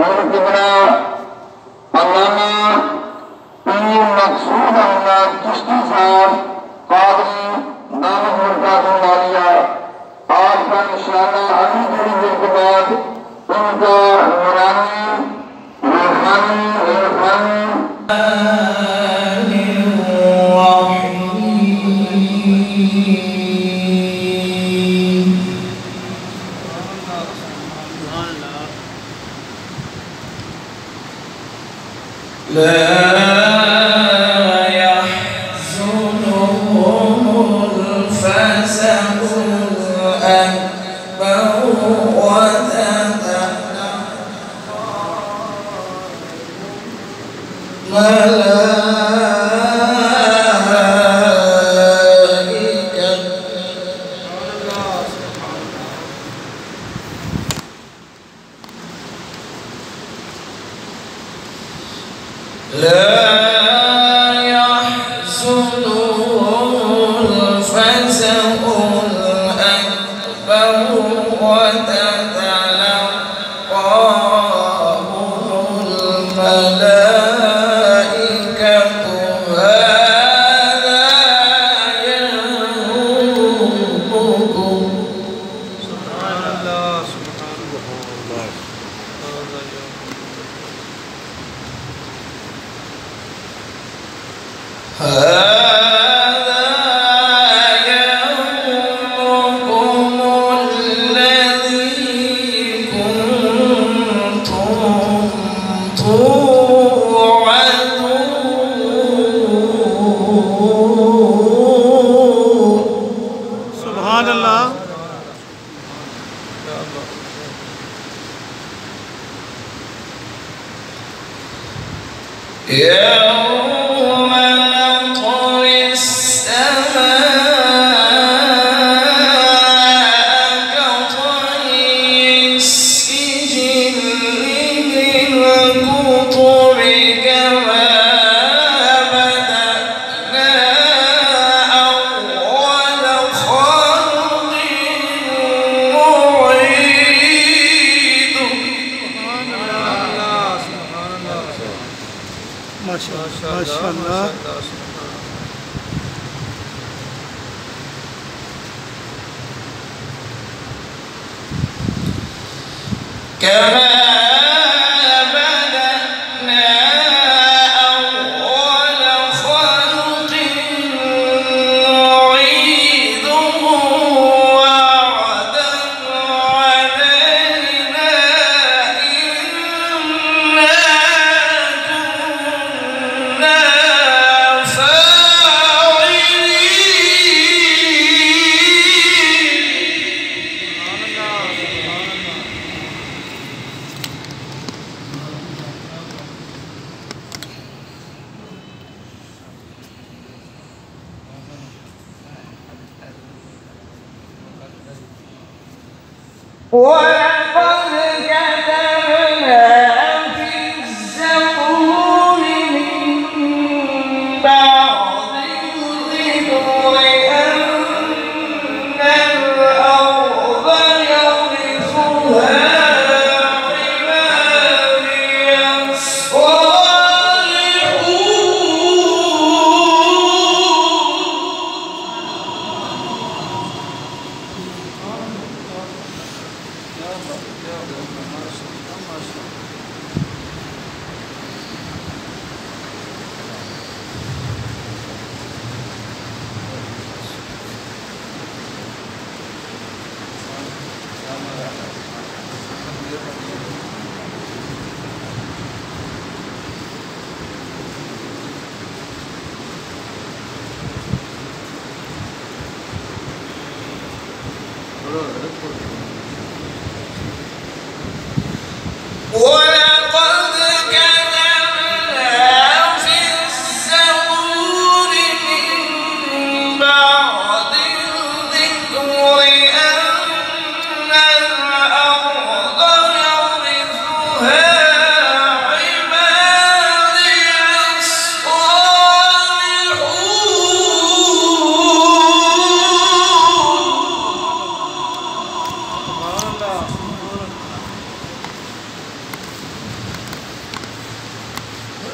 ان کبرا علامہ پیر مقصود احمد چشتی صاحب قادری دامت برکاتہ عالیہ آپ کا انشاءاللہ ابھی تھوڑی دیر کے بعد ان کا نورانی روحانی عرفانی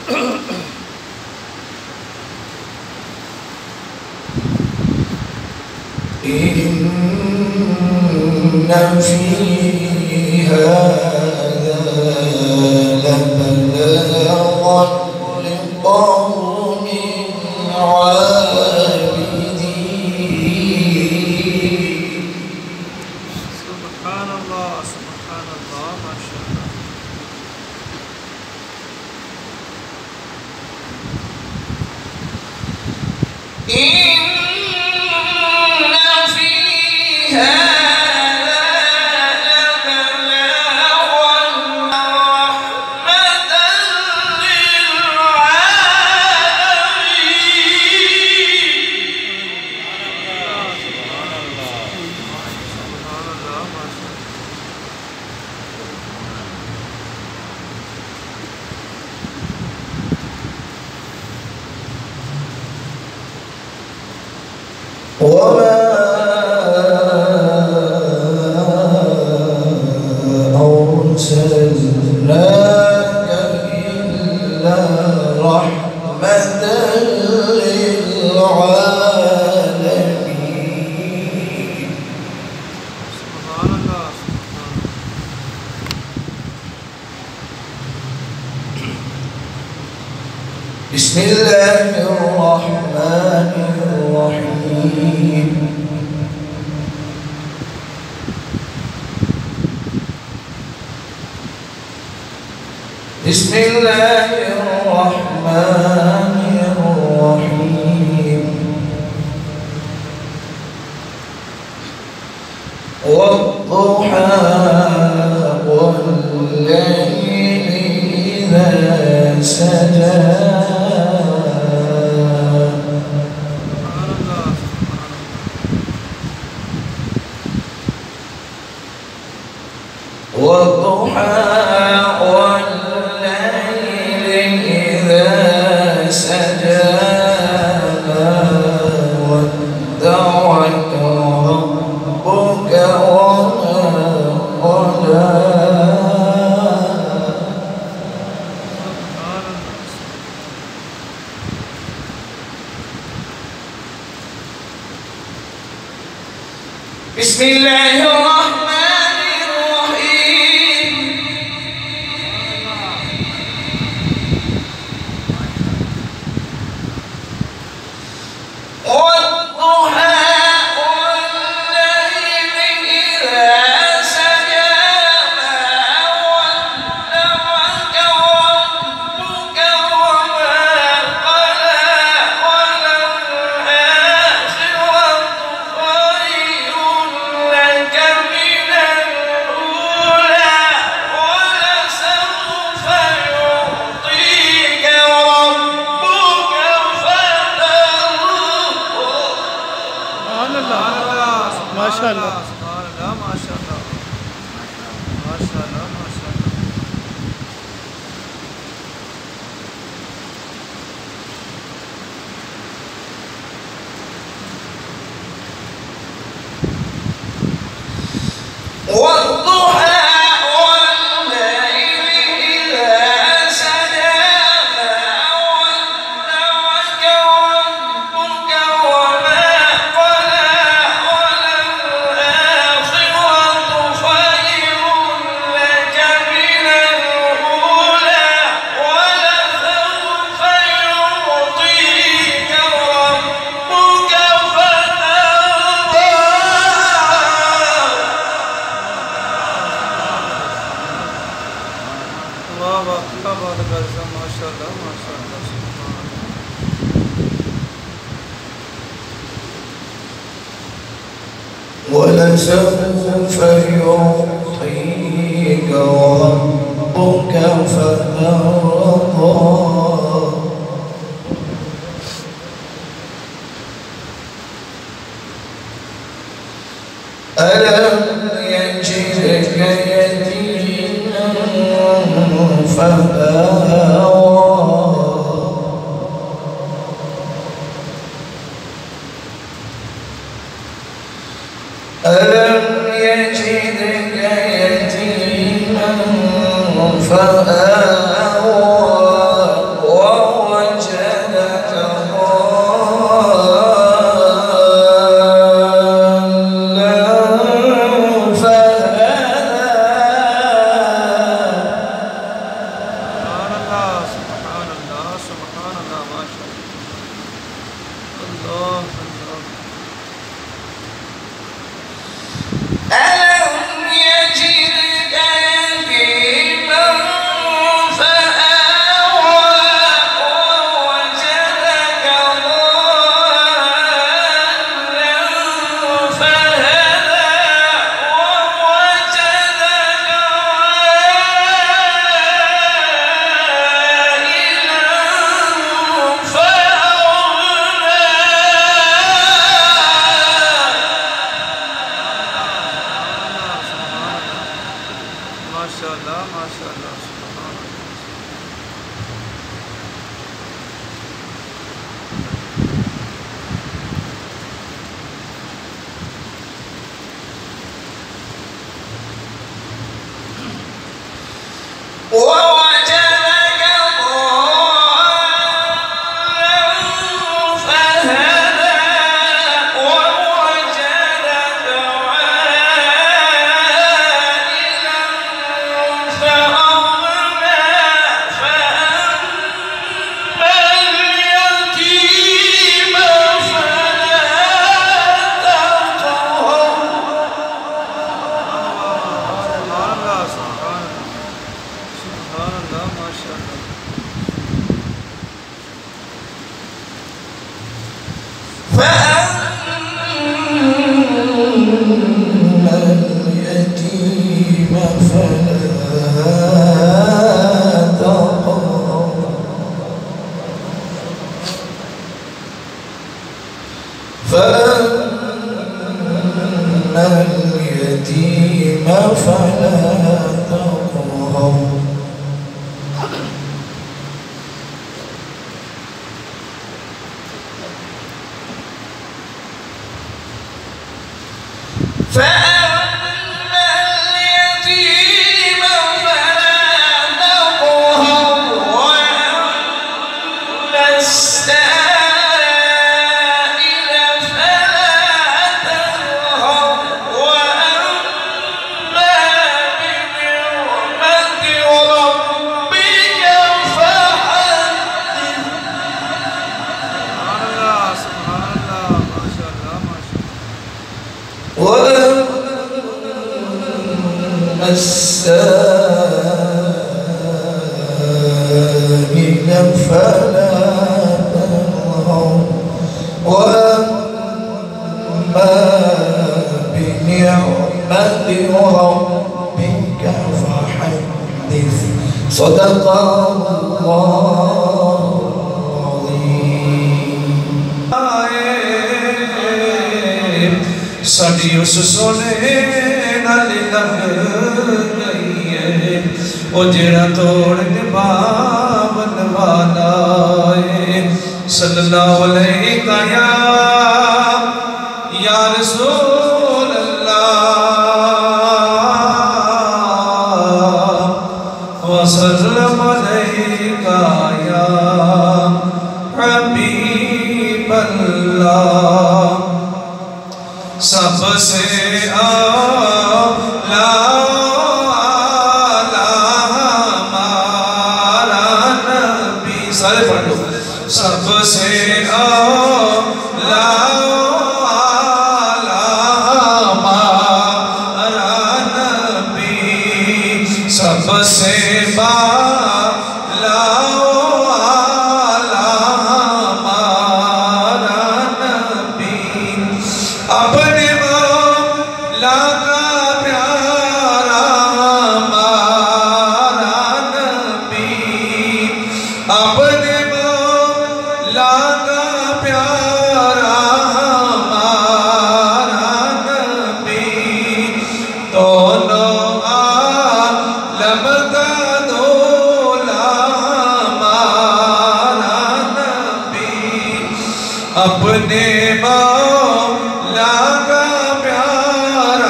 إن في هذا لبلاغا لقوم عابدين. سبحان الله سبحان الله ما شاء الله. وما أرسلناك إلا رحمة للعالمين. سبحان الله. بسم الله الرحمن الرحيم. بسم الله الرحمن الرحيم. والضحى والليل إذا سجى والضحى والليل إذا سجى ودعك ربك وما قلى. بسم الله الرحمن الرحيم. والضحى والليل إذا سجى ما ودعك ربك وما قلى وللآخرة خير لك من الأولى ولسوف يعطيك ربك فترضى. سبحان الله ما شاء الله سبحان الله ما شاء الله ما شاء الله ما شاء الله. والضحى والليل إذا سجى ما ودعك ربك وما قلى وللآخرة خير لك من الأولى ولسوف يعطيك ربك فترضى. الله أكبر ما شاء الله ما شاء الله سبحان الله. ولسوف يعطيك ربك فترضى. ألم يجدك يتيما فآوى ألم يجدك يتيما فآوى ساڑی اس سونے نال لگ گئی ہے وہ جڑا توڑ کے باون والا ہے صلی اللہ علیہ یا رسول اللہ وسلم علیہ یا حبیب اللہ سب سے اعلیٰ ہمارا نبی سارے پڑھ لو سب سے اعلیٰ ہمارا نبی سب سے اپنے مولا کا پیارا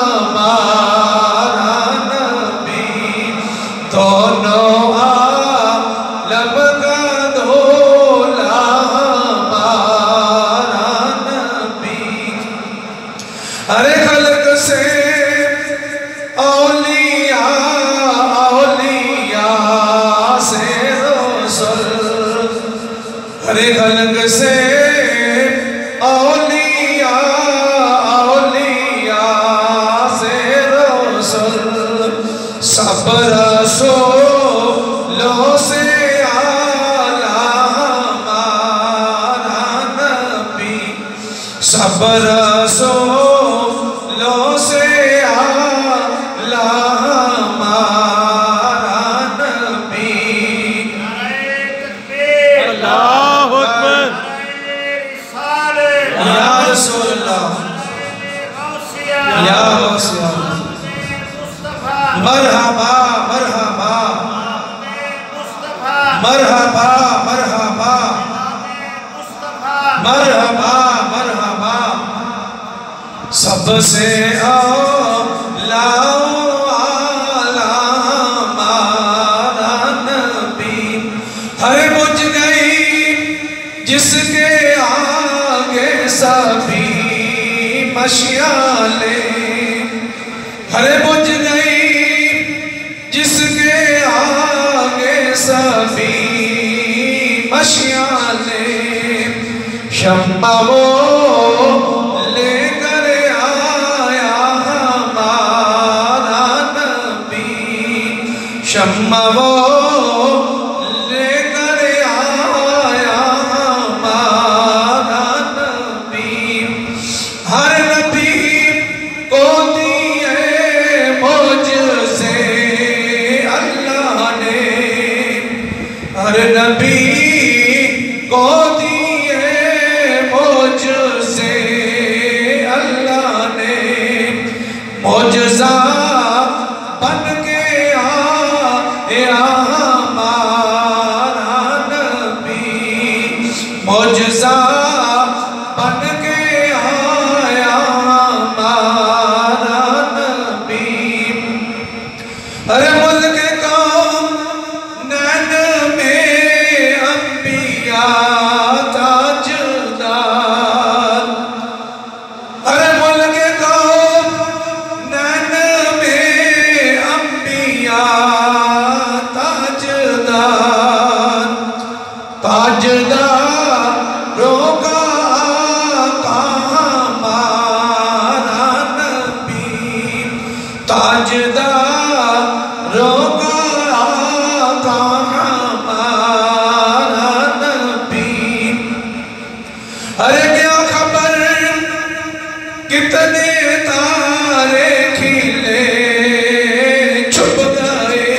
ہمارا نبی دونوں عالم کا دولا ہمارا نبی ہر خلق سے اولیاء سے رسول ہر خلق سے سب رسولوں سے اعلیٰ ہمارا نبی سب رسولوں سے اعلیٰ ہمارا نبی اللہ اکبر یا رسول اللہ یا رسول اللہ مرحبا مرحبا مرحبا مرحبا مرحبا مرحبا سب سے اعلیٰ ہمارا بجھ گئی جس کے آگے سبھی مشعلیں، ارے بجھ گئی جس کے آگے سبھی مشعلیں، شمع وہ لے کر آیا ہمارا نبی، شمع وہ لے کر آیا ہمارا نبی، ہر نبی کو دیے معجزے اللہ نے، ہر نبی کو دیے معجزے اللہ نے، معجزہ بن کے آیا ہمارا نبی، معجزہ بن کے آیا ہمارا نبی، ارے ملک کونین میں انبیاء تاجدار، ارے ملک کونین میں انبیاء تاجدار، تاجداروں کا آقا ہمارا نبی، تاجداروں کا آقا ہمارا نبی، ارے کیا خبر کتنے تارے کھلے چھپ گئے،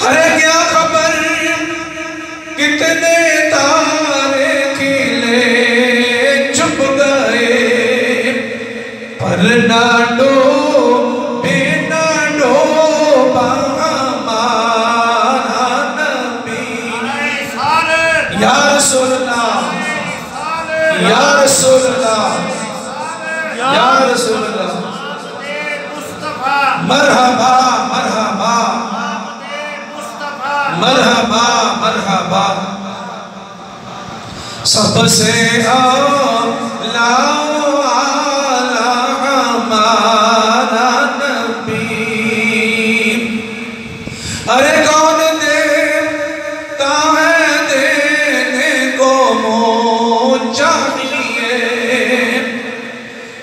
ارے کیا خبر کتنے تارے کھلے چھپ گئے، پر نہ ڈوبے نہ ڈوبا ہمارا نبی، یا رسول اللہ، یا رسول اللہ، یا رسول اللہ، مرحبا مرحبا مرحبا مرحبا، سب سے اولا اعلیٰ ہمارا نبی، ارے کون دیتا ہے دینے کو منہ چاہیے،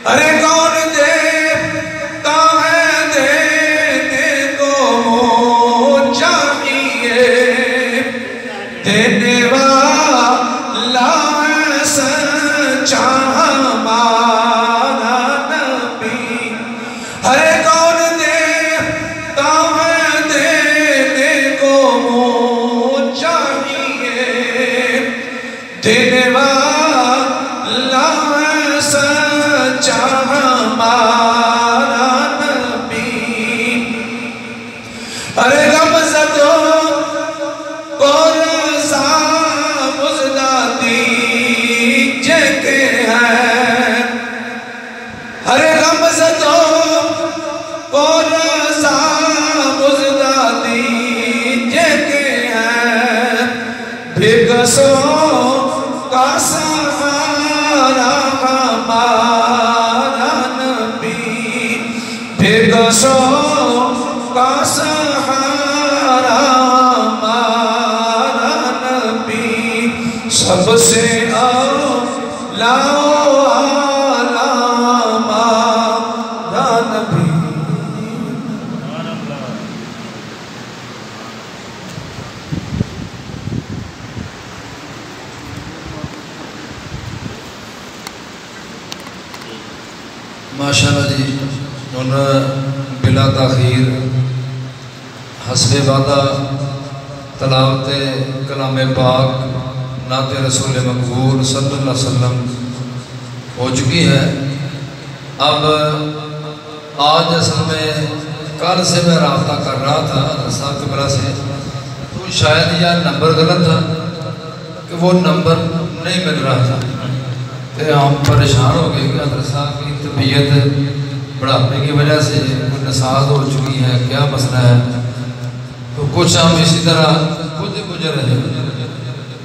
ارے کون دیتا ہے دینے کو منہ چاہیے، دینے والا ہے سچا ہمارا نبی، ارے کون دیتا ہے دینے کو منہ چاہیے، دینے والا ہے سچا ہمارا نبی، ارے غمزدوں کو رضا مزدہ دیجے کے ہیں، ارے غمزدوں کو رضا مزدہ دیجے کے ہیں، بھگسوں کا سہارا ہمارا نبی، بھگسوں کا سہارا ہمارا نبی، سب سے اولا اعلیٰ ہمارا نبی، ماشاءاللہ جی، بلا تاخیر حسب وعدہ تلاوت کلام پاک نعت رسول مقبول صلی اللہ علیہ وسلم ہو چکی ہے۔ اب آج اصل میں کل سے میں رابطہ کر رہا تھا صاحب قبلہ سے، تو شاید یہ نمبر غلط تھا کہ وہ نمبر نہیں مل رہا تھا، تو ہم پریشان ہو گئے کہ حضرت صاحب کی طبیعت بڑھاپے کی وجہ سے نساز ہو چکی ہے، کیا مسئلہ ہے، تو کچھ ہم اسی طرح خود گزر رہے.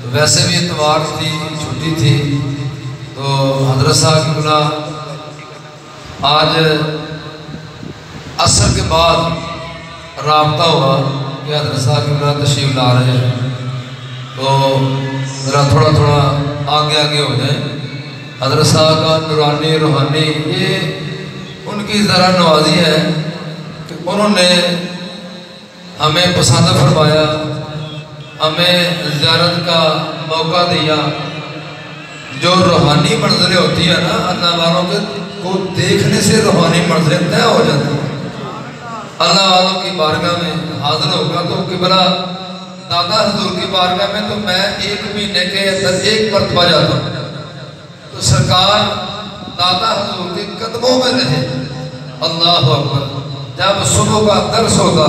تو ویسے بھی اتوار تھی، چھٹی تھی، تو حضرت صاحب کی بلا آج عصر کے بعد رابطہ ہوا کہ حضرت صاحب کی بلا تشریف لا رہے ہیں، تو ذرا تھوڑا تھوڑا آگے ہو جائیں. حضرت صاحب کا نورانی روحانی یہ ان کی ذرا نوازی ہے کہ انہوں نے ہمیں پسند فرمایا، ہمیں زیارت کا موقع دیا. جو روحانی منظریں ہوتی ہیں نا اللہ والوں کے کو دیکھنے سے روحانی منظریں طے ہو جاتی ہیں. اللہ والوں کی بارگاہ میں حاضر ہوگا تو قبلہ دادا حضور کی بارگاہ میں تو میں 1 مہینے کے اندر 1 مرتبہ جاتا ہوں. تو سرکار دادا حضور کے قدموں میں رہے. اللہ اکبر. جب صبح کا درس ہوتا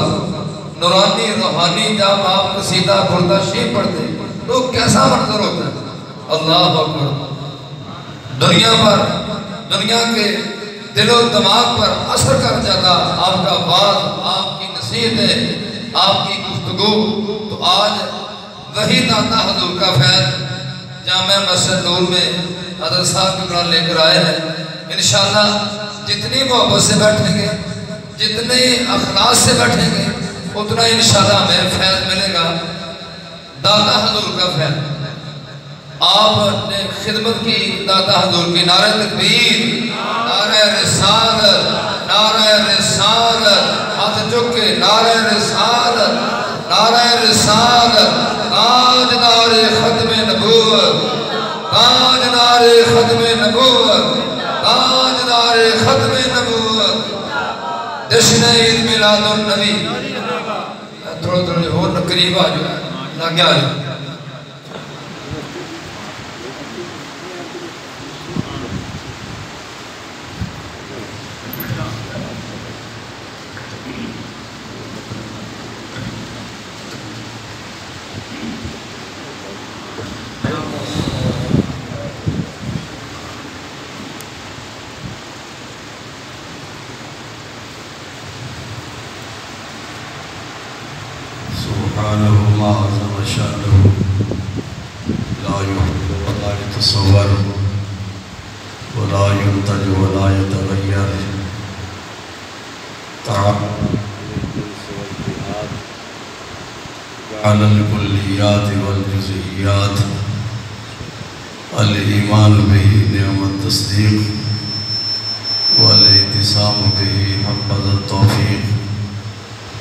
نورانی روحانی، جب آپ قصیدہ بردہ شریف پڑھتے تو کیسا منظر ہوتا ہے. اللہ اکبر. دنیا پر، دنیا کے دل و دماغ پر اثر کر جاتا آپ کا باز، آپ کی نصیحتیں، آپ کی گفتگو. تو آج وہی دادا حضور کا فیض جامع مسجد نور میں حضرت صاحب کی قرآن لے کر آئے ہیں. انشاءاللہ جتنی محبت سے بیٹھیں گے، جتنے اخلاص سے بیٹھیں گے، اتنا انشاءاللہ ہمیں فیض ملے گا. دادا حضور کا فیض. آپ نے خدمت کی دادا حضور کی. نعرہ تکبیر، نعرہ رسالت، نعرہ رسالت. ہاتھ چک کے نعرہ رسالت، نعرہ رسالت. تاجدار ختم نبوت، تاجدار ختم نبوت، تاجدار ختم نبوت. جشن عید میلاد النبی. تھوڑا اور قریب آ جائے، آگے آ جائے. سبحانه ما عظم شأنه لا يحب ولا يتصور ولا ينتج ولا يتغير. على الكليات والجزئيات. الإيمان به نعم التصديق والاعتصام به حبذا التوفيق.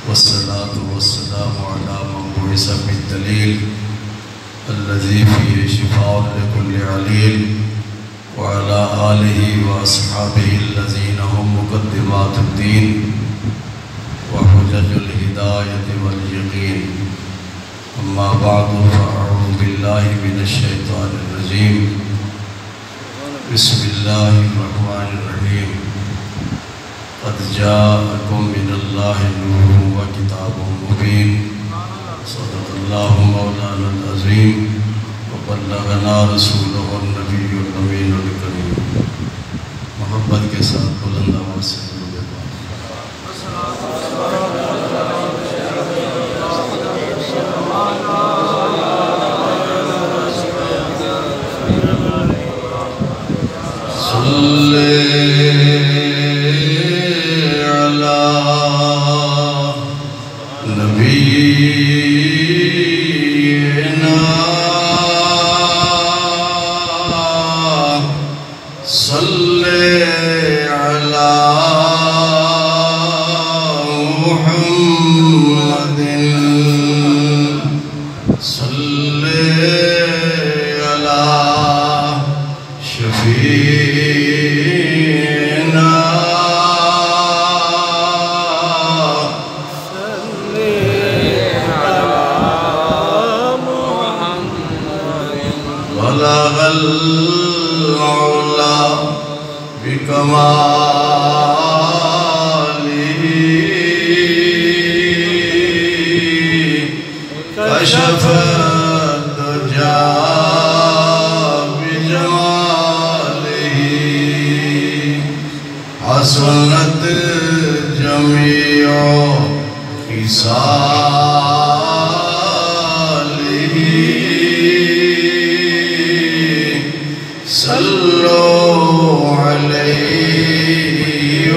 والصلاة والسلام على من بعث بالدليل الذي فيه شفاء لكل عليل، وعلى آله وأصحابه الذين هم مقدمات الدين وحجج الهداية واليقين. أما بعد فأعوذ بالله من الشيطان الرجيم. بسم الله الرحمن الرحيم. قد جاءكم من الله نور وكتاب مبين. صدق الله مولانا العظيم وبلغنا رسوله النبي الأمين الكريم. محبت کے ساتھ بلند آواز سے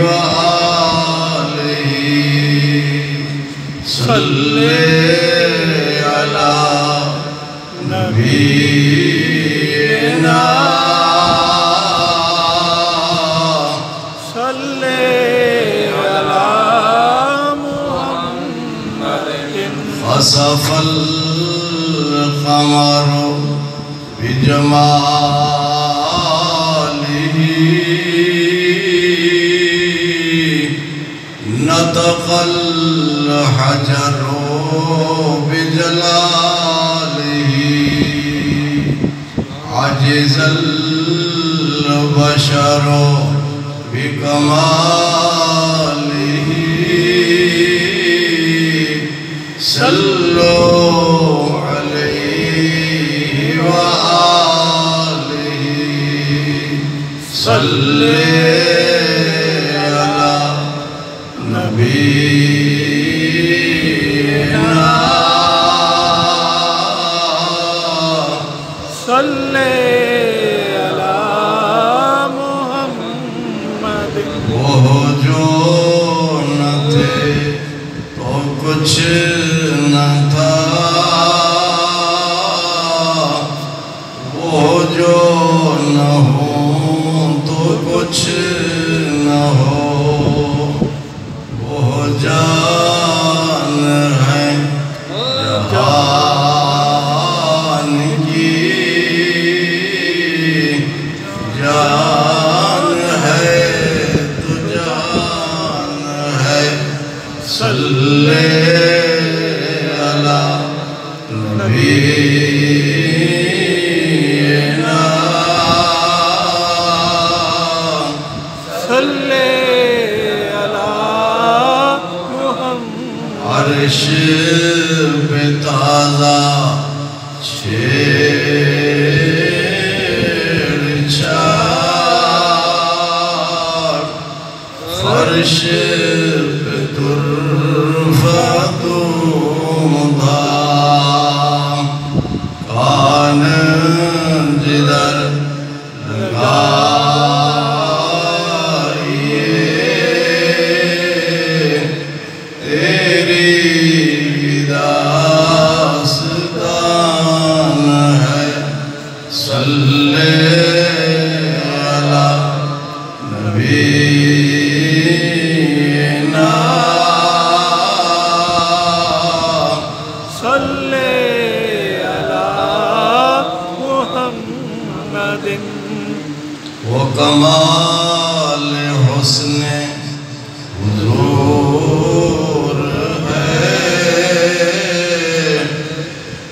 وآلہ صلی علی نبینا خسف القمر بجماله نطق الحجر بجلاله عجز البشر بكماله صلوا عليه وآله صلی علی نبینا صلی علی محمد وہ جو نہ تھے تو کچھ نہ تھا وہ جو نہ ہو تو کچھ نہ ہو وہ جان ہے جہان کی جان ہے تو جان ہے صلی علی نبینا صلی علی محمد عرش پہ تازہ چھیڑ چھاڑ فرش پہ ترفع دام کان جدھر لگائیے تیری داستان ہے صلی علی نبینا صلی علی محمد وہ کمال حسن حضور ہے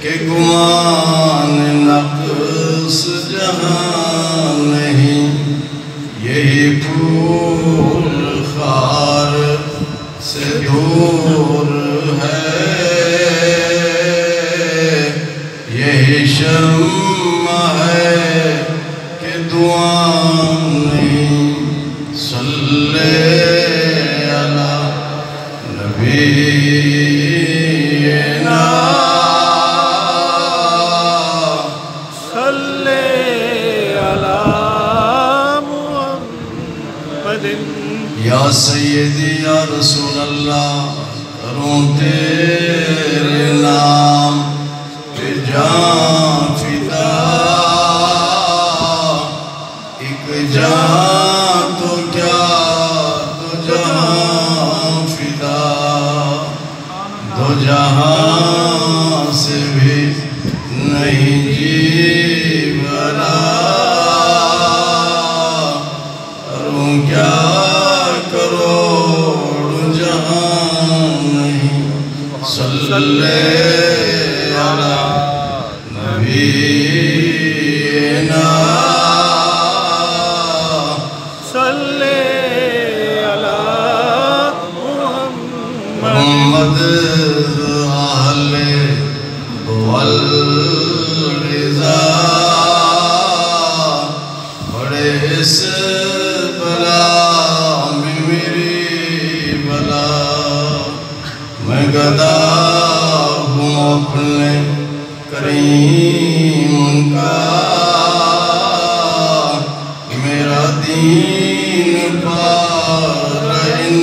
کہ گمان نقص جہاں نہیں یہی پھول خار سے دور ہے یہی شمع ہے کہ دعا نہیں صلی علی نبینا صلی علی محمد یا سیدی یا رسول اللہ کروں تیرے نام پہ جان فدا ایک جان تو کیا دو جہاں فدا دو جہاں سے بھی نہیں جی بھرا کروں کیا کروڑ جہاں نہیں صلی علی نبینا صلی علی محمد محمد اہل والرضا بڑے اس بلا میں میری بلا میں گدا ہوں اپنے کریم کا میرا دین پا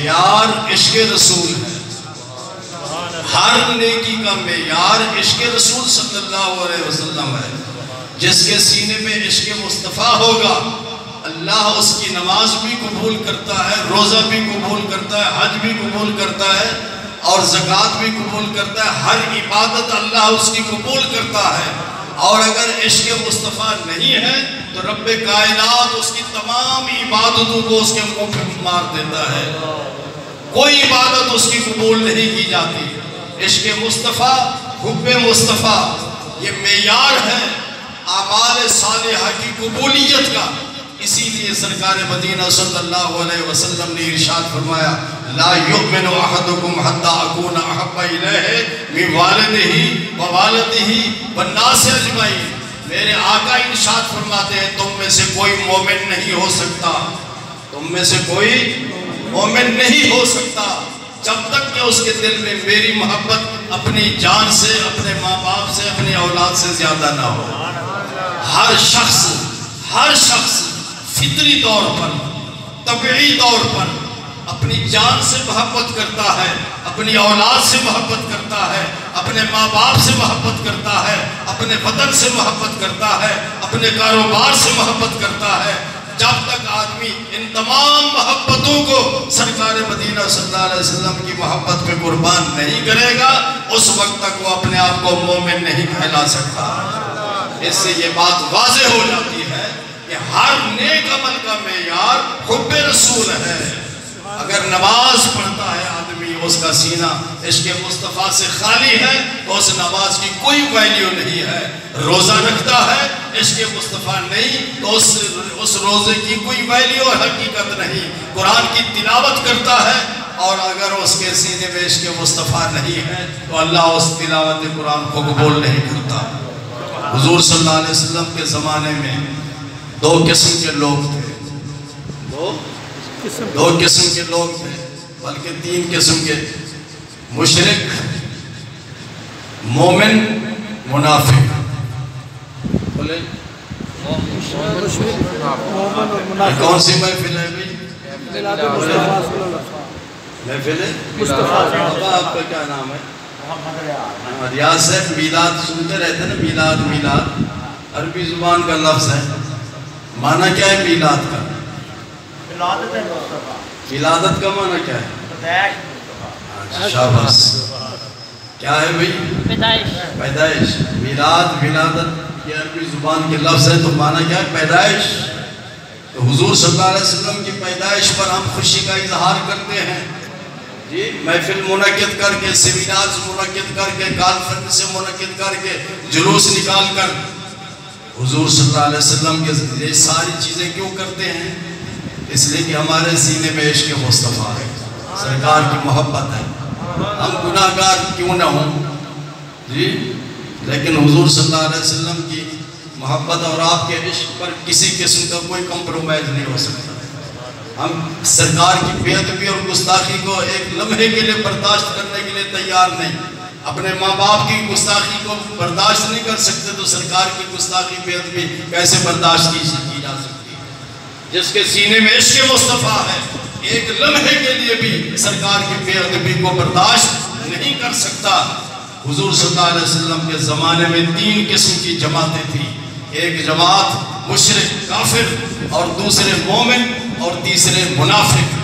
معیار عشق رسول ہے، ہر نیکی کا معیار عشق رسول صلی اللہ علیہ وسلم ہے۔ جس کے سینے میں عشق مصطفیٰ ہوگا اللہ اس کی نماز بھی قبول کرتا ہے، روزہ بھی قبول کرتا ہے، حج بھی قبول کرتا ہے اور زکوٰۃ بھی قبول کرتا ہے۔ ہر عبادت اللہ اس کی قبول کرتا ہے۔ اور اگر عشق مصطفیٰ نہیں ہے تو رب کائنات اس کی تمام عبادتوں کو اس کے منہ پہ مار دیتا ہے، کوئی عبادت اس کی قبول نہیں کی جاتی۔ عشق مصطفیٰ، حب مصطفیٰ یہ معیار ہے اعمال صالحہ کی قبولیت کا۔ اسی لیے سرکار مدینہ صلی اللہ علیہ وسلم نے ارشاد فرمایا لا یؤمن احدکم حتی اکون احب الیہ من والدہ ووالدہ والناس اجمعین۔ میرے آقا ارشاد فرماتے ہیں تم میں سے کوئی مومن نہیں ہو سکتا، تم میں سے کوئی مومن نہیں ہو سکتا جب تک کہ اس کے دل میں میری محبت اپنی جان سے، اپنے ماں باپ سے، اپنی اولاد سے زیادہ نہ ہو۔ ہر شخص فطری طور پر، طبعی طور پر اپنی جان سے محبت کرتا ہے، اپنی اولاد سے محبت کرتا ہے، اپنے ماں باپ سے محبت کرتا ہے، اپنے وطن سے محبت کرتا ہے، اپنے کاروبار سے محبت کرتا ہے۔ جب تک آدمی ان تمام محبتوں کو سرکار مدینہ صلی اللہ علیہ وسلم کی محبت پہ قربان نہیں کرے گا اس وقت تک وہ اپنے آپ کو مومن نہیں کہلا سکتا۔ اس سے یہ بات واضح ہو جاتی ہے کہ ہر نیک عمل کا معیار حب رسول ہے۔ اگر نماز پڑھتا ہے آدمی اس کا سینہ عشق مصطفیٰ سے خالی ہے تو اس نماز کی کوئی ویلیو نہیں ہے۔ روزہ رکھتا ہے عشق مصطفیٰ نہیں تو اس روزے کی کوئی ویلیو اور حقیقت نہیں۔ قرآن کی تلاوت کرتا ہے اور اگر اس کے سینے میں عشق مصطفیٰ نہیں ہے تو اللہ اس تلاوت قرآن کو قبول نہیں کرتا۔ حضور صلی اللہ علیہ وسلم کے زمانے میں دو قسم کے لوگ تھے، دو قسم کے لوگ تھے بلکہ تین قسم کے، مشرک، مومن، منافق۔ بولے کون سی محفل ہے بھائی؟ محفل مصطفیٰ۔ آپ کا کیا نام ہے؟ ریاض صاحب میلاد سنتے رہتے نا، میلاد عربی زبان کا لفظ ہے، معنی کیا ہے میلاد کا؟ ولادت کا معنی کیا ہے؟ شاباش، کیا ہے بھئی؟ پیدائش۔ میلاد، ولادت یہ عربی زبان کے لفظ ہے تو معنی کیا ہے؟ پیدائش۔ تو حضور صلی اللہ علیہ وسلم کی پیدائش پر ہم خوشی کا اظہار کرتے ہیں جی، محفل منعقد کر کے، سیمینارز منعقد کر کے، کانفرنس سے منعقد کر کے، جلوس نکال کر۔ حضور صلی اللہ علیہ وسلم کے یہ ساری چیزیں کیوں کرتے ہیں؟ اس لیے کہ ہمارے سینے میں عشق مصطفیٰ ہے، سرکار کی محبت ہے۔ ہم گناہگار کیوں نہ ہوں جی، لیکن حضور صلی اللہ علیہ وسلم کی محبت اور آپ کے عشق پر کسی قسم کا کوئی کمپرومائز نہیں ہو سکتا۔ ہم سرکار کی بے ادبی اور گستاخی کو ایک لمحے کے لیے برداشت کرنے کے لیے تیار نہیں۔ اپنے ماں باپ کی گستاخی کو برداشت نہیں کر سکتے تو سرکار کی گستاخی بے ادبی کیسے برداشت کی جا سکتی ہے؟ جس کے سینے میں عشق مصطفیٰ ہے ایک لمحے کے لیے بھی سرکار کی بے ادبی کو برداشت نہیں کر سکتا۔ حضور صلی اللہ علیہ وسلم کے زمانے میں تین قسم کی جماعتیں تھیں، ایک جماعت مشرک کافر اور دوسرے مومن اور تیسرے منافق۔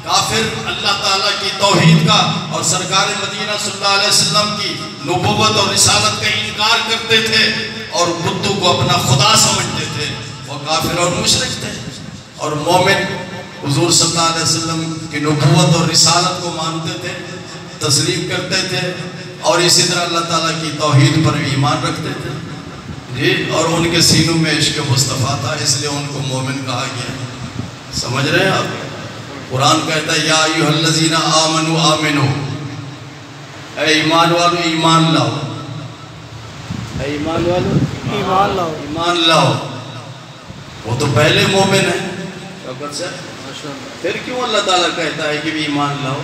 کافر اللہ تعالیٰ کی توحید کا اور سرکار مدینہ صلی اللہ علیہ وسلم کی نبوت اور رسالت کا انکار کرتے تھے اور بتوں کو اپنا خدا سمجھتے تھے، وہ کافر اور مشرک تھے۔ اور مومن حضور صلی اللہ علیہ وسلم کی نبوت اور رسالت کو مانتے تھے، تسلیم کرتے تھے اور اسی طرح اللہ تعالیٰ کی توحید پر بھی ایمان رکھتے تھے جی، اور ان کے سینوں میں عشق مصطفیٰ تھا، اس لیے ان کو مومن کہا گیا۔ سمجھ رہے ہیں آپ؟ قرآن کہتا ہے یا ایھا الذین آمنوا آمنو، اے ایمان والو ایمان لاؤ، اے ایمان والو ایمان لاؤ، ایمان لاؤ۔ وہ تو پہلے مومن ہے، پھر کیوں اللہ تعالیٰ کہتا ہے کہ بھی ایمان لاؤ؟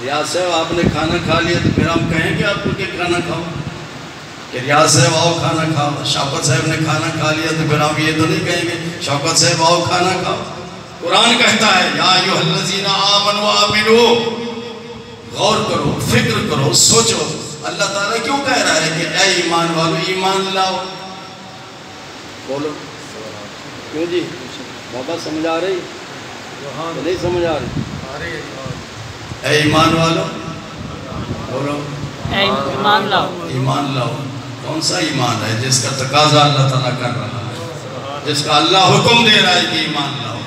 ریاض صاحب آپ نے کھانا کھا لیا تو پھر ہم کہیں گے آپ کو کہ کھانا کھاؤ، کہ ریاض صاحب آؤ کھانا کھاؤ۔ شوکت صاحب نے کھانا کھا لیا تو پھر ہم یہ تو نہیں کہیں گے شوکت صاحب آؤ کھانا کھاؤ۔ قرآن کہتا ہے یا ایھا الذین آمنوا آمنو، غور کرو، فکر کرو، سوچو اللہ تعالیٰ کیوں کہہ رہا ہے کہ اے ایمان والو ایمان لاؤ؟ بولو کیوں جی بابا سمجھ آ رہی نہیں سمجھ آ رہی؟ اے ایمان والو بولو ایمان لاؤ. ایمان لاؤ. کون سا ایمان ہے جس کا تقاضا اللہ تعالیٰ کر رہا ہے، جس کا اللہ حکم دے رہا ہے کہ ایمان لاؤ؟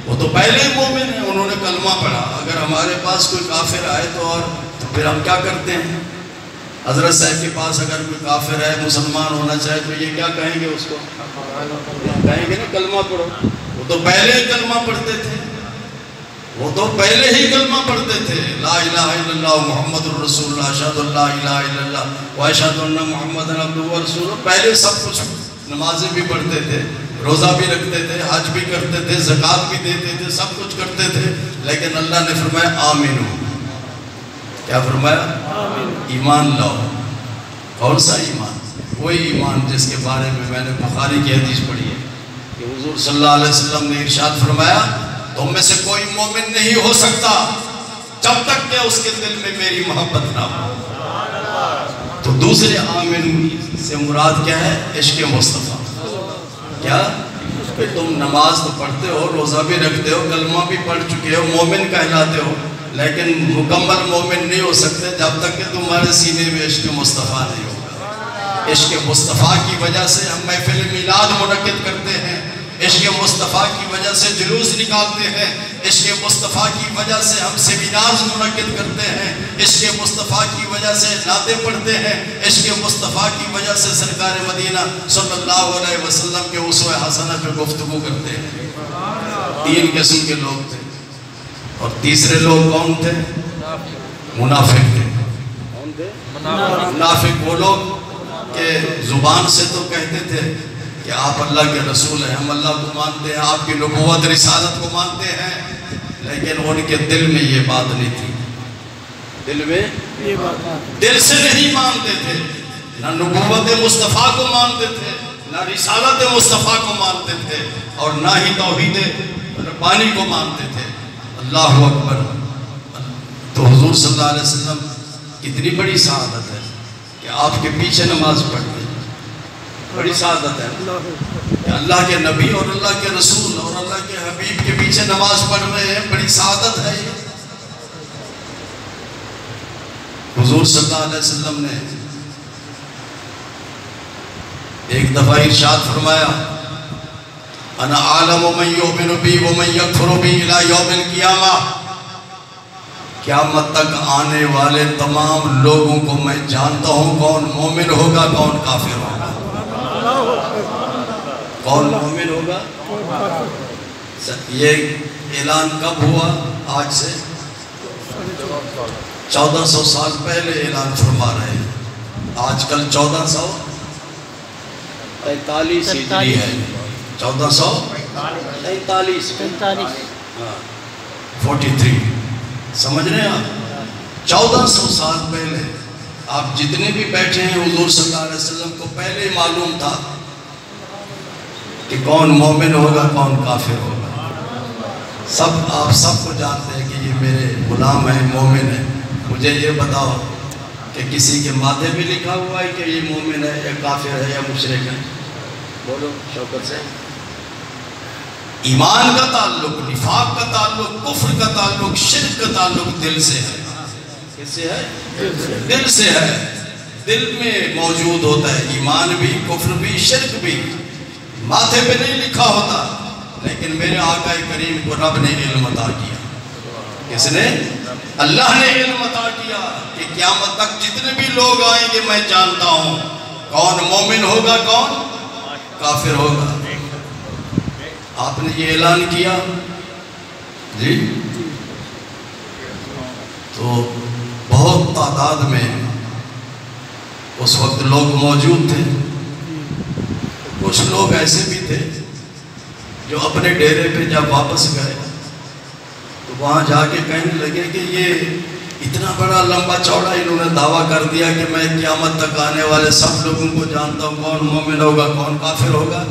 وہ تو پہلے ہی مومن ہیں، انہوں نے کلمہ پڑھا. اگر ہمارے پاس کوئی کافر آئے تو پھر ہم کیا کرتے ہیں؟ حضرت صاحب کے پاس اگر کوئی کافر ہے مسلمان ہونا چاہے تو یہ کیا کہیں گے اس کو؟ کہیں گے نا کلمہ پڑھو. وہ تو پہلے ہی کلمہ پڑھتے تھے، وہ تو پہلے ہی کلمہ پڑھتے تھے. لا الہ الا اللہ محمد الرسول اللہ، اشہد ان لا الہ الا اللہ و اشہد ان محمد عبدہ ورسولہ. پہلے سب کچھ، نمازیں بھی پڑھتے تھے، روزہ بھی رکھتے تھے، حج بھی کرتے تھے، زکوٰۃ بھی دیتے تھے، سب کچھ کرتے تھے. لیکن اللہ نے فرمایا آمنو. کیا فرمایا؟ ایمان لاؤ. کون سا ایمان؟ وہی ایمان جس کے بارے میں میں نے بخاری کی حدیث پڑھی ہے کہ حضور صلی اللہ علیہ وسلم نے ارشاد فرمایا تم میں سے کوئی مومن نہیں ہو سکتا جب تک کہ اس کے دل میں میری محبت نہ ہو. تو دوسرے آمن سے مراد کیا ہے؟ عشق مصطفیٰ. کیا کہ تم نماز تو پڑھتے ہو، روزہ بھی رکھتے ہو، کلمہ بھی پڑھ چکے ہو، مومن کہلاتے ہو، لیکن مکمل مومن نہیں ہو سکتے جب تک کہ تمہارے سینے میں عشق مصطفیٰ نہیں ہوگا. عشق مصطفیٰ کی وجہ سے ہم محفل میلاد منعقد کرتے ہیں، عشق مصطفیٰ کی وجہ سے جلوس نکالتے ہیں، عشق مصطفیٰ کی وجہ سے ہم سیمینارز منعقد کرتے ہیں، عشق مصطفیٰ کی وجہ سے نعتیں پڑھتے ہیں، عشق مصطفیٰ کی وجہ سے سرکار مدینہ صلی اللہ علیہ وسلم کے اسوہ حسنہ پہ گفتگو کرتے ہیں. 3 قسم کے لوگ تھے. اور تیسرے لوگ کون تھے؟ منافق تھے. کون تھے؟ منافق وہ لوگ کہ زبان سے تو کہتے تھے کہ آپ اللہ کے رسول ہیں، ہم اللہ کو مانتے ہیں، آپ کی نبوت رسالت کو مانتے ہیں، لیکن ان کے دل میں یہ بات نہیں تھی. دل میں دل سے نہیں مانتے تھے، نہ نبوت مصطفیٰ کو مانتے تھے، نہ رسالت مصطفیٰ کو مانتے تھے، اور نہ ہی توحید ربانی کو مانتے تھے. اللہ اکبر. تو حضور صلی اللہ علیہ وسلم کتنی بڑی سعادت ہے کہ آپ کے پیچھے نماز پڑھتے ہیں. بڑی سعادت ہے کہ اللہ کے نبی اور اللہ کے رسول اور اللہ کے حبیب کے پیچھے نماز پڑھ رہے ہیں. بڑی سعادت ہے یہ. حضور صلی اللہ علیہ وسلم نے ایک دفعہ ارشاد فرمایا انا عالم من یؤمن بی ومن یکفر بی الی یوم القیامہ. قیامت تک آنے والے تمام لوگوں کو میں جانتا ہوں کون مومن ہوگا کون کافر ہوگا. کون مومن ہوگا. یہ اعلان کب ہوا؟ آج سے 1400 سال پہلے اعلان فرما رہے ہیں. آج کل 1443 ہجری ہے. 1443 43 سمجھ رہے ہیں آپ؟ 1400 سال پہلے آپ جتنے بھی بیٹھے ہیں حضور صلی اللہ علیہ وسلم کو پہلے ہی معلوم تھا کہ کون مومن ہوگا کون کافر ہوگا. آپ سب کو جانتے ہیں کہ یہ میرے غلام ہیں، مومن ہیں. مجھے یہ بتاؤ کہ کسی کے ماتھے بھی لکھا ہوا ہے کہ یہ مومن ہے یا کافر ہے یا مشرک ہے؟ بولو شوکت سے. ایمان کا تعلق، نفاق کا تعلق، کفر کا تعلق، شرک کا تعلق دل سے ہے. کس سے ہے؟ دل سے ہے. دل میں موجود ہوتا ہے ایمان بھی، کفر بھی، شرک بھی. ماتھے پہ نہیں لکھا ہوتا. لیکن میرے آقا کریم کو رب نے علم عطا کیا. کس نے؟ اللہ نے علم عطا کیا کہ قیامت تک جتنے بھی لوگ آئیں گے میں جانتا ہوں کون مومن ہوگا کون کافر ہوگا. آپ نے یہ اعلان کیا جی تو بہت تعداد میں اس وقت لوگ موجود تھے. کچھ لوگ ایسے بھی تھے جو اپنے ڈیرے پہ جب واپس گئے تو وہاں جا کے کہنے لگے کہ یہ اتنا بڑا لمبا چوڑا انہوں نے دعویٰ کر دیا کہ میں قیامت تک آنے والے سب لوگوں کو جانتا ہوں کون مومن ہوگا کون کافر ہوگا.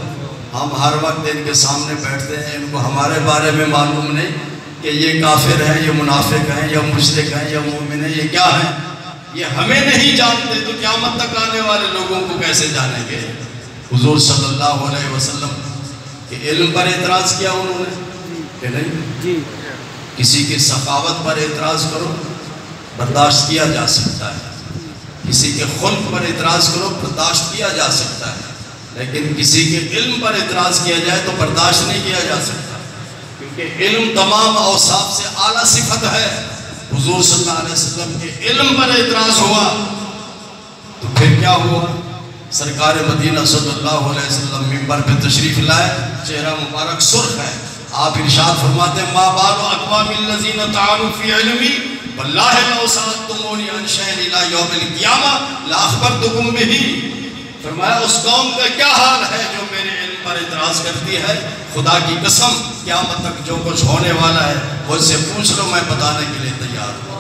ہم ہر وقت ان کے سامنے بیٹھتے ہیں، ان کو ہمارے بارے میں معلوم نہیں کہ یہ کافر ہیں، یہ منافق ہیں، یا مشرک ہیں، یا مومن ہیں، یہ کیا ہیں، یہ ہمیں نہیں جانتے، تو قیامت تک آنے والے لوگوں کو کیسے جانیں گے؟ حضور صلی اللہ علیہ وسلم کے علم پر اعتراض کیا انہوں نے کہ نہیں؟ کسی کی سخاوت پر اعتراض کرو برداشت کیا جا سکتا ہے، کسی کے خلق پر اعتراض کرو برداشت کیا جا سکتا ہے، لیکن کسی کے علم پر اعتراض کیا جائے تو برداشت نہیں کیا جا سکتا، کیونکہ علم تمام اوصاف سے اعلیٰ صفت ہے۔ حضور صلی اللہ علیہ وسلم کے علم پر اعتراض ہوا تو پھر کیا ہوا؟ سرکار مدینہ صلی اللہ علیہ وسلم منبر پہ تشریف لائے، چہرہ مبارک سرخ ہے، آپ ارشاد فرماتے ہیں ما بال اقوام الذین طعنوا فی علمی واللہ لو سألتمونی عن شیء الی یوم القیامہ لاخبرتکم بہ۔ فرمایا اس قوم کا کیا حال ہے جو میرے علم پر اعتراض کرتی ہے، خدا کی قسم قیامت تک جو کچھ ہونے والا ہے وہ اس سے پوچھ لو، میں بتانے کے لیے تیار ہوں۔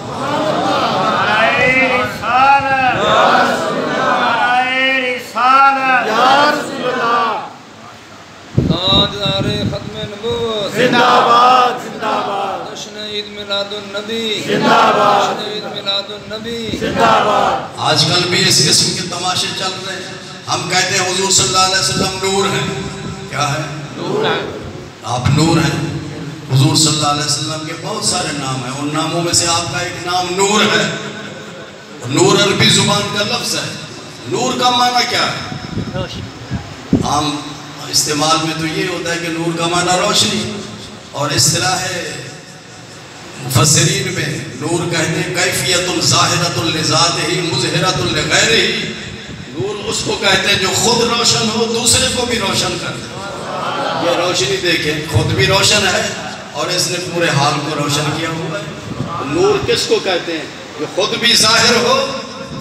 تاجدار ختم نبوت زندہ باد، زندہ باد، جشن عید میلاد النبی، زندہ باد، جشن عید میلاد النبی، زندہ باد۔ آج کل بھی اس قسم کے تماشے چل رہے ہیں، ہم کہتے ہیں حضور صلی اللہ علیہ وسلم نور ہیں، کیا ہے؟ نور ہے۔ آپ نور ہیں۔ حضور صلی اللہ علیہ وسلم کے بہت سارے نام ہیں، ان ناموں میں سے آپ کا ایک نام نور ہے، نور عربی زبان کا لفظ ہے۔ نور کا معنی کیا ہے؟ عام استعمال میں تو یہ ہوتا ہے کہ نور کا معنی روشنی، اور اصطلاح مفسرین میں نور کہتے ہیں کیفیت ظاہرۃ لذاتہ مظہرۃ لغیرہ۔ نور اس کو کہتے ہیں جو خود روشن ہو دوسرے کو بھی روشن کر دے۔ یہ روشنی دیکھیں، خود بھی روشن ہے اور اس نے پورے حال کو روشن کیا ہوا ہے۔ نور کس کو کہتے ہیں؟ جو خود بھی ظاہر ہو،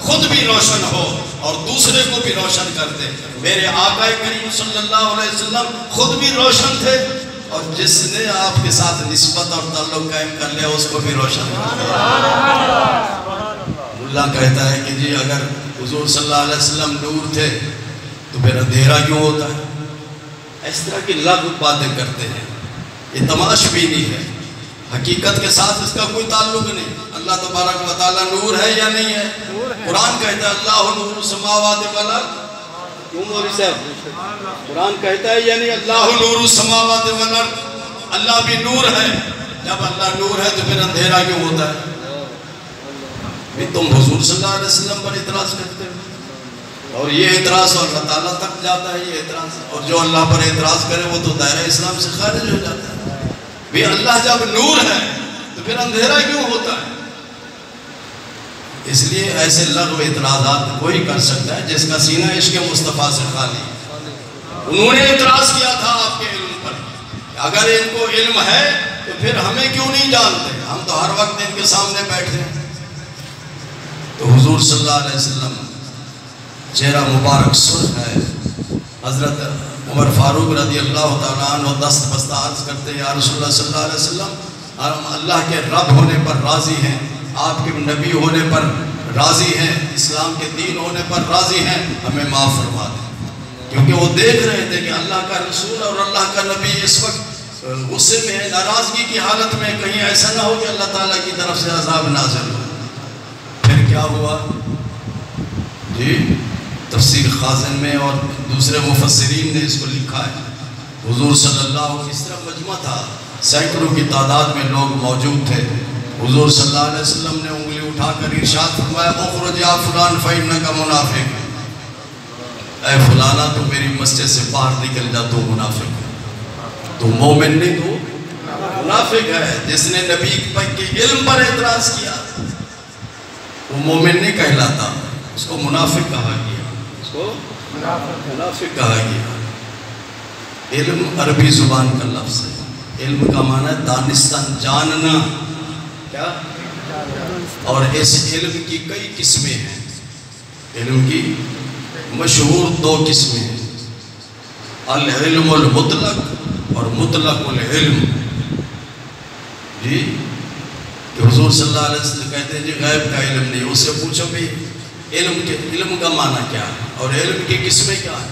خود بھی روشن ہو اور دوسرے کو بھی روشن کر دے۔ میرے آقا کریم صلی اللہ علیہ وسلم خود بھی روشن تھے اور جس نے آپ کے ساتھ نسبت اور تعلق قائم کر لیا اس کو بھی روشن کر دیا۔ اللہ کہتا ہے کہ جی اگر حضور صلی اللہ علیہ وسلم نور تھے تو پھر اندھیرا کیوں ہوتا ہے؟ اس طرح کی لغو باتیں کرتے ہیں، یہ تماش بینی ہے، حقیقت کے ساتھ اس کا کوئی تعلق نہیں۔ اللہ تبارک و تعالیٰ نور ہے یا نہیں ہے؟ قرآن کہتا ہے اللہ نور السماوات والارض۔ کیوں موری صاحب؟ قرآن کہتا ہے یعنی اللہ نور السماوات والارض، اللہ بھی نور ہے۔ جب اللہ نور ہے تو پھر اندھیرا کیوں ہوتا ہے؟ بھی تم حضور صلی اللہ علیہ وسلم پر اعتراض کرتے ہو، اور یہ اعتراض اللہ تعالیٰ تک جاتا ہے، یہ اعتراض، اور جو اللہ پر اعتراض کرے وہ تو دائرہ اسلام سے خارج ہو جاتا ہے۔ بھی اللہ جب نور ہے تو پھر اندھیرا کیوں ہوتا ہے؟ اس لیے ایسے لغو اعتراضات کوئی کر سکتا ہے جس کا سینہ عشق مصطفیٰ سے خالی۔ انہوں نے اعتراض کیا تھا آپ کے علم پر، اگر ان کو علم ہے تو پھر ہمیں کیوں نہیں جانتے؟ ہم تو ہر وقت ان کے سامنے بیٹھے ہیں۔ تو حضور صلی اللہ علیہ وسلم چہرہ مبارک سرخ ہے۔ حضرت عمر فاروق رضی اللہ تعالیٰ عنہ دست بستہ عرض کرتے ہیں یا رسول اللہ صلی اللہ علیہ وسلم، ہم اللہ کے رب ہونے پر راضی ہیں، آپ کے نبی ہونے پر راضی ہیں، اسلام کے دین ہونے پر راضی ہیں، ہمیں معاف فرما دیں۔ کیونکہ وہ دیکھ رہے تھے کہ اللہ کا رسول اور اللہ کا نبی اس وقت غصے میں ہے، ناراضگی کی حالت میں، کہیں ایسا نہ ہو کہ اللہ تعالیٰ کی طرف سے عذاب نازل ہو۔ پھر کیا ہوا؟ جی تفسیر خازن میں اور دوسرے مفسرین نے اس کو لکھا ہے، حضور صلی اللہ علیہ وسلم اس طرح مجمع تھا، سینکڑوں کی تعداد میں لوگ موجود تھے۔ حضور صلی اللہ علیہ وسلم نے انگلی اٹھا کر ارشاد فرمایا اخرج یا فلان فإنک منافق، اے فلانا تو میری مسجد سے باہر نکل جا، تو منافق ہے، تو مومن نہیں تو منافق ہے۔ جس نے نبی کے علم پر اعتراض کیا وہ مومن نہیں کہلاتا، اس کو منافق کہا گیا، اس کو منافق کہا گیا۔ علم عربی زبان کا لفظ ہے، علم کا معنی ہے دانستان، جاننا، کیا؟ اور اس علم کی کئی قسمیں ہیں، علم کی مشہور دو قسمیں ہیں، العلم المطلق اور مطلق العلم۔ جی کہ حضور صلی اللہ علیہ وسلم کہتے ہیں جی غیب کا علم نہیں، اس سے پوچھو بھی علم کا معنی کیا ہے اور علم کی قسمیں کیا ہیں؟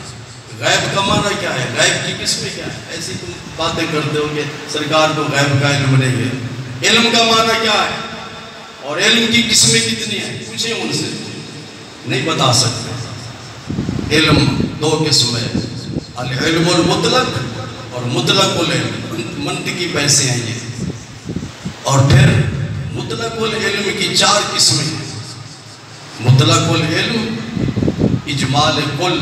غیب کا معنی کیا ہے؟ غیب کی قسمیں کیا ہے؟ ایسی تم باتیں کرتے ہو کہ سرکار کو غیب کا علم نہیں ہے۔ علم کا معنی کیا ہے اور علم کی قسمیں کتنی ہیں؟ پوچھیں ان سے، نہیں بتا سکتے۔ علم دو قسم ہے، العلم المطلق اور مطلق العلم، منطقی پیسے ہیں یہ۔ اور پھر مطلق العلم کی 4 قسمیں ہیں۔ مطلق العلم اجمال کل،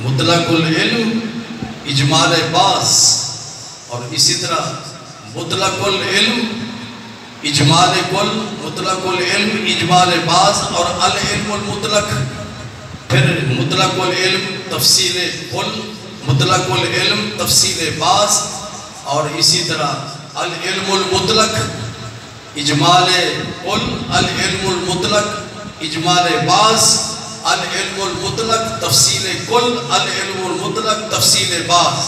مطلق العلم اجمال بعض، اور اسی طرح مطلق العلم اجمال کل، مطلق العلم اجمال بعض، اور العلم المطلق، پھر مطلق العلم تفصیل کل، مطلق العلم تفصیل بعض، اور اسی طرح العلم المطلق اجمال کل، العلم المطلق اجمال بعض، العلم المطلق تفصیل کل، العلم المطلق تفصیل بعض۔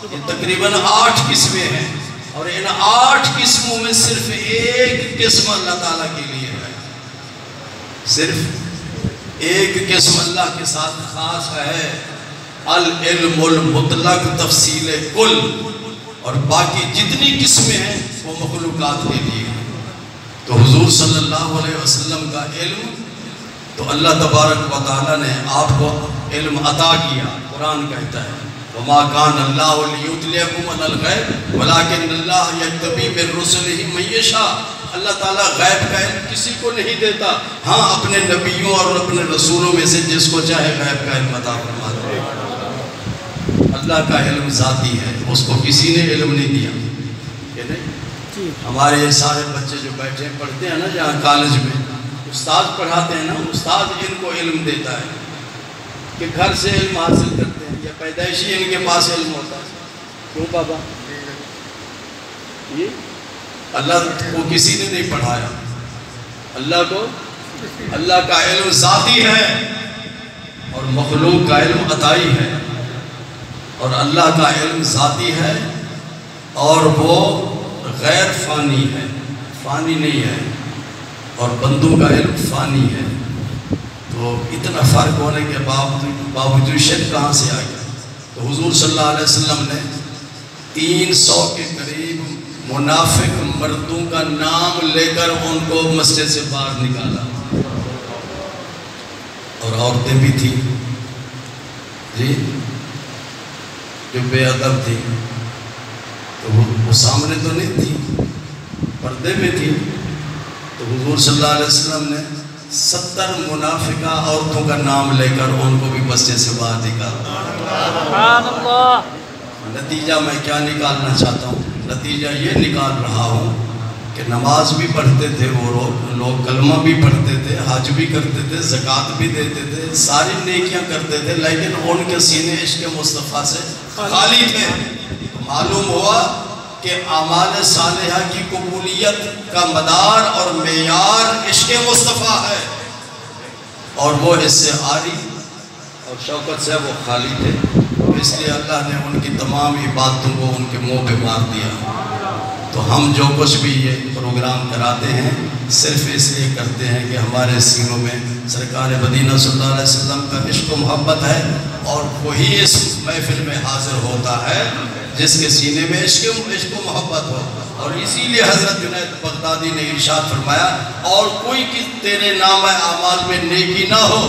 یہ تقریباً 8 قسمیں ہیں، اور ان 8 قسموں میں صرف ایک قسم اللہ تعالیٰ کے لیے ہے، صرف ایک قسم اللہ کے ساتھ خاص ہے، العلم المطلق تفصیل کل، اور باقی جتنی قسمیں ہیں وہ مخلوقات کے لیے ہیں۔ تو حضور صلی اللہ علیہ وسلم کا علم تو اللہ تبارک و تعالیٰ نے آپ کو علم عطا کیا۔ قرآن کہتا ہے وَمَا كَانَ اللَّهُ لِيُطْلِعَكُمْ عَلَى الْغَيْبِ وَلَكِنَّ اللَّهَ يَجْتَبِي مِن رُّسُلِهِ مَن يَشَاءُ۔ اللہ تعالیٰ غیب کا علم کسی کو نہیں دیتا، ہاں اپنے نبیوں اور اپنے رسولوں میں سے جس کو چاہے غیب کا علم عطا فرماتا ہے۔ اللہ کا علم ذاتی ہے، اس کو کسی نے علم نہیں دیا، یہ نہیں۔ ہمارے یہ سارے بچے جو بیٹھے پڑھتے ہیں نا جہاں کالج میں، استاد پڑھاتے ہیں نا، استاد ان کو علم دیتا ہے کہ گھر سے علم حاصل کرتے ہیں یا پیدائشی ان کے پاس علم ہوتا ہے۔ کیوں بابا؟ یہ اللہ کو کسی نے نہیں پڑھایا، اللہ کو، اللہ کا علم ذاتی ہے اور مخلوق کا علم عطائی ہے، اور اللہ کا علم ذاتی ہے اور وہ غیر فانی ہے، فانی نہیں ہے، اور بندوں کا علم فانی ہے۔ تو اتنا فرق ہونے کے باوجود شرک کہاں سے آ گیا؟ تو حضور صلی اللہ علیہ وسلم نے 300 کے قریب منافق مردوں کا نام لے کر ان کو مسجد سے باہر نکالا، اور عورتیں بھی تھیں جی جو بے ادب تھی، تو وہ سامنے تو نہیں تھی، پردے میں تھی۔ تو حضور صلی اللہ علیہ وسلم نے 70 منافقہ عورتوں کا نام لے کر ان کو بھی مسجد سے باہر نکالا۔ سبحان اللہ۔ نتیجہ میں کیا نکالنا چاہتا ہوں؟ نتیجہ یہ نکال رہا ہوں کہ نماز بھی پڑھتے تھے وہ لوگ، کلمہ بھی پڑھتے تھے، حج بھی کرتے تھے، زکوٰۃ بھی دیتے تھے، ساری نیکیاں کرتے تھے، لیکن ان کے سینے عشق مصطفیٰ سے خالی تھے۔ معلوم ہوا کہ اعمال صالحہ کی قبولیت کا مدار اور معیار عشق مصطفیٰ ہے، اور وہ اس سے عاری اور شوکت سے وہ خالی تھے، اس لیے اللہ نے ان کی تمام عبادتوں کو ان کے منہ پہ مار دیا۔ تو ہم جو کچھ بھی یہ پروگرام کراتے ہیں صرف اس لیے کرتے ہیں کہ ہمارے سینوں میں سرکار مدینہ صلی اللہ علیہ وسلم کا عشق و محبت ہے، اور وہی اس محفل میں حاضر ہوتا ہے جس کے سینے میں عشق و محبت ہو۔ اور اسی لیے حضرت جنید بغدادی نے ارشاد فرمایا، اور کوئی کہ تیرے نام اعمال میں نیکی نہ ہو،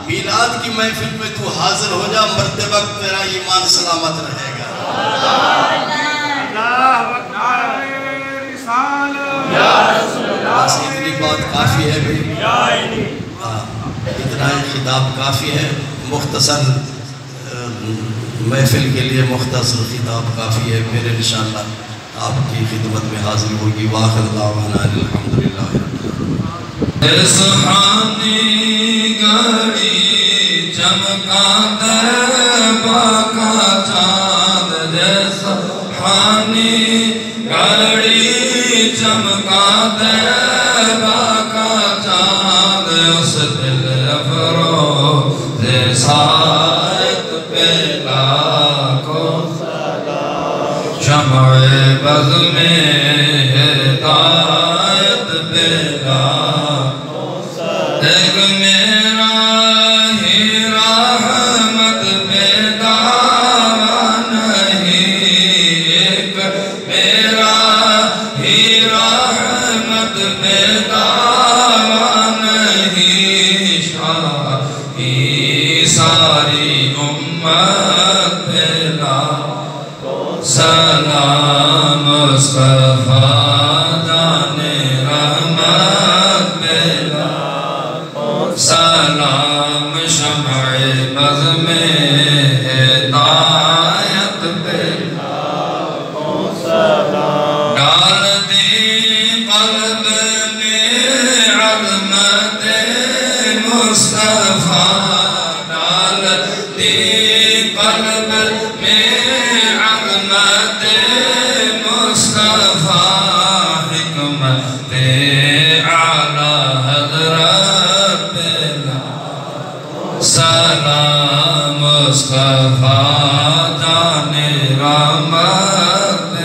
میلاد کی محفل میں تو حاضر ہو جا، مرتے وقت تیرا ایمان سلامت رہے گا۔ بس اتنی بات کافی ہے بھائی، اتنا خطاب کافی ہے، مختصر محفل کے لیے مختصر خطاب کافی ہے، پھر انشاءاللہ آپ کی خدمت میں حاضر ہوگی۔ وآخر دعوانا الحمدللہ۔ سبحانی گھڑی چمکا دیبا کا چاند، سبحانی گھڑی چمکا دیبا کا چاند، اس دل افروز ساعت پہ لاکھوں سلام، شمع بز میں ہدایت پہ لاکھوں سلام، ایک میرا ہی رحمت پیدا سلام شمع بزم ہدایت پہ ڈال دی قلب میں عظمت مصطفیٰ ڈال دی قلب میں عظمت مصطفیٰ حکمت اعلی حضرت بلا سلام مصطفیٰ جان رحمت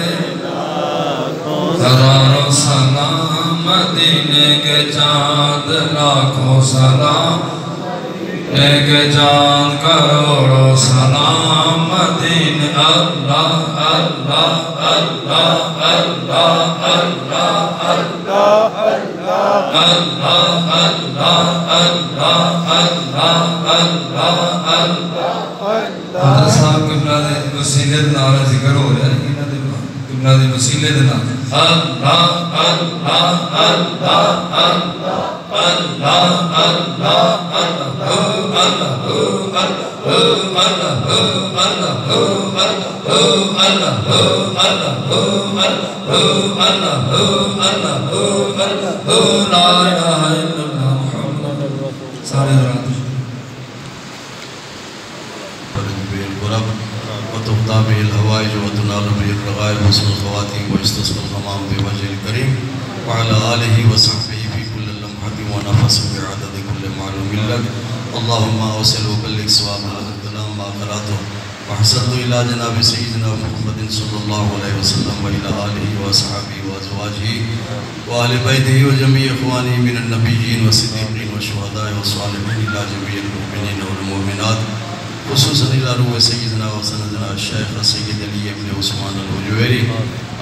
قرار و سلام مدینے کے چاند لاکھوں سلام ایک جان کروڑوں سلام مدینے اللہ اللہ اللہ اللہ اللہ حضرت صاحب قبلہ دے وسیلے دے نال ذکر ہو رہا ہے قبلہ دے وسیلے دے نال اللہ اللہ اللہ اللہ اللہ سارے وتبدأ به الهوائج وتنال به الرغائب حسن الخواتيم ويستسقى الغمام بوجه الكريم وعلى آله وصحبه في كل لمحة ونفس بعدد كل معلوم لك اللهم أوصل وبلغ صواب هذا الكلام ما قرأته وحسنت إلى جناب سيدنا محمد صلى الله عليه وسلم وإلى آله وصحبه وأزواجه وأهل بيته وجميع إخوانه من النبيين والصديقين والشهداء والصالحين إلى جميع المؤمنين والمؤمنات خصوصاً إلى روح سيدنا وسندنا الشيخ سيد علي بن عثمان الحجویری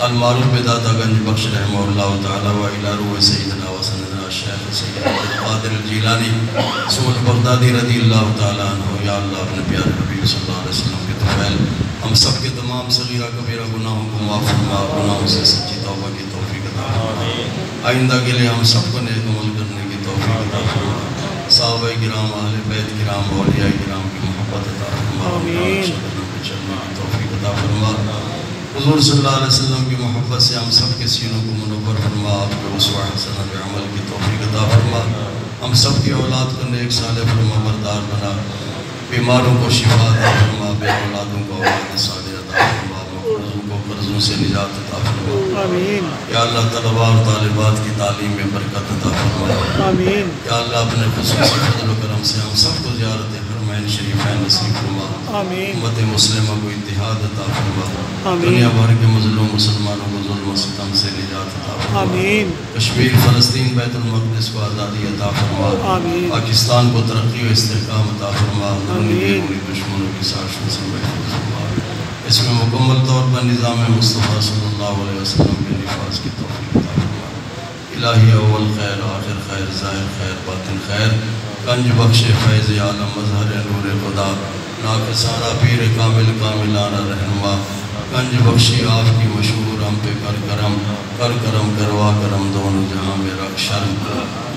المعروف بداتا گنج بخش رحمہ اللہ تعالی وإلى روح سيدنا وسندنا الشيخ سيد عبد القادر الجیلانی سعود بغدادی رضی اللہ تعالی عنہ یا اللہ اپنے پیارے نبی صلی اللہ علیہ وسلم کے طفیل ہم سب کے تمام صغیرہ کبیرہ گناہوں کو معاف فرما گناہوں سے سچی توبہ کی توفیق عطا فرما آئندہ کے لیے ہم سب کو نیک عمل کرنے کی توفیق عطا فرما صحابہ کرام اہل بیت کرام اولیاء کرام کی محبت عطا فرما شکروں پہ چلنے کی توفیق عطا فرما حضور صلی اللہ علیہ وسلم کی محبت سے ہم سب کے سینوں کو منور فرما آپ کے اسوہ حسنہ بعمل کی توفیق عطا فرما ہم سب کی اولاد کو نیک صالح فرما بردار بنا بیماروں کو شفا عطا فرما بے اولادوں کو اولاد صالح عطا فرما مقرضوں کو قرضوں سے نجات عطا فرما یا اللہ طلبہ اور طالبات کی تعلیم میں برکت عطا فرما یا اللہ اپنے خصوصی فضل و کرم سے ہم سب کو زیارت حرمین شریفین نصیب فرما امت مسلمہ کو اتحاد عطا فرما دنیا بھر کے مظلوم مسلمانوں کو ظلم و ستم سے نجات عطا فرما کشمیر فلسطین بیت المقدس کو آزادی عطا فرما پاکستان کو ترقی و استحکام عطا فرما دشمنوں کی سازشوں سے محفوظ فرما اس میں مکمل طور پر نظام مصطفیٰ صلی اللہ علیہ وسلم کے نفاذ کی توفیق عطا فرما الہی اول خیر آخر خیر ظاہر خیر باطن خیر گنج بخش فیض عالم مظہر نور خدا ناقصانہ پیر کامل کاملانہ رہنما گنج بخشی آپ کی مشہور ہم پہ کر کرم کروا کرم دونوں جہاں میں رکھ شرم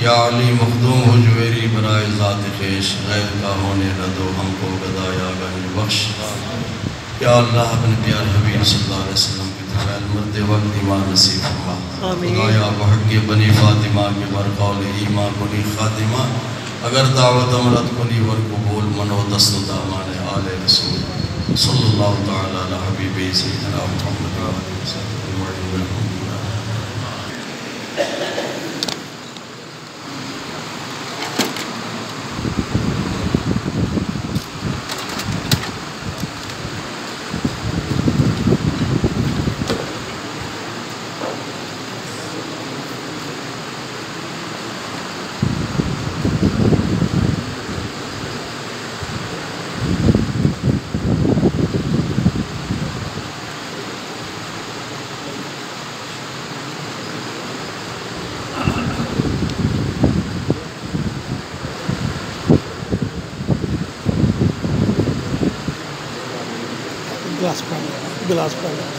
یا علی مخدوم حجویری برائے ذات خیش غیر کا ہونے ردو ہم کو گدا یا گنج بخش یا اللہ اپنے پیارے حبیب صلی اللہ علیہ وسلم کی طفیل مرد وقت ایمان نصیب فرما خدایا بحق بنی فاطمہ کے برقول ایمان کنی خاتمہ اگر دعوت امرت کنی ور قبول منو دست و دامان آل رسول صلی اللہ تعالی علی حبیب سیدنا محمد علیہ وسلم گلاس پڑا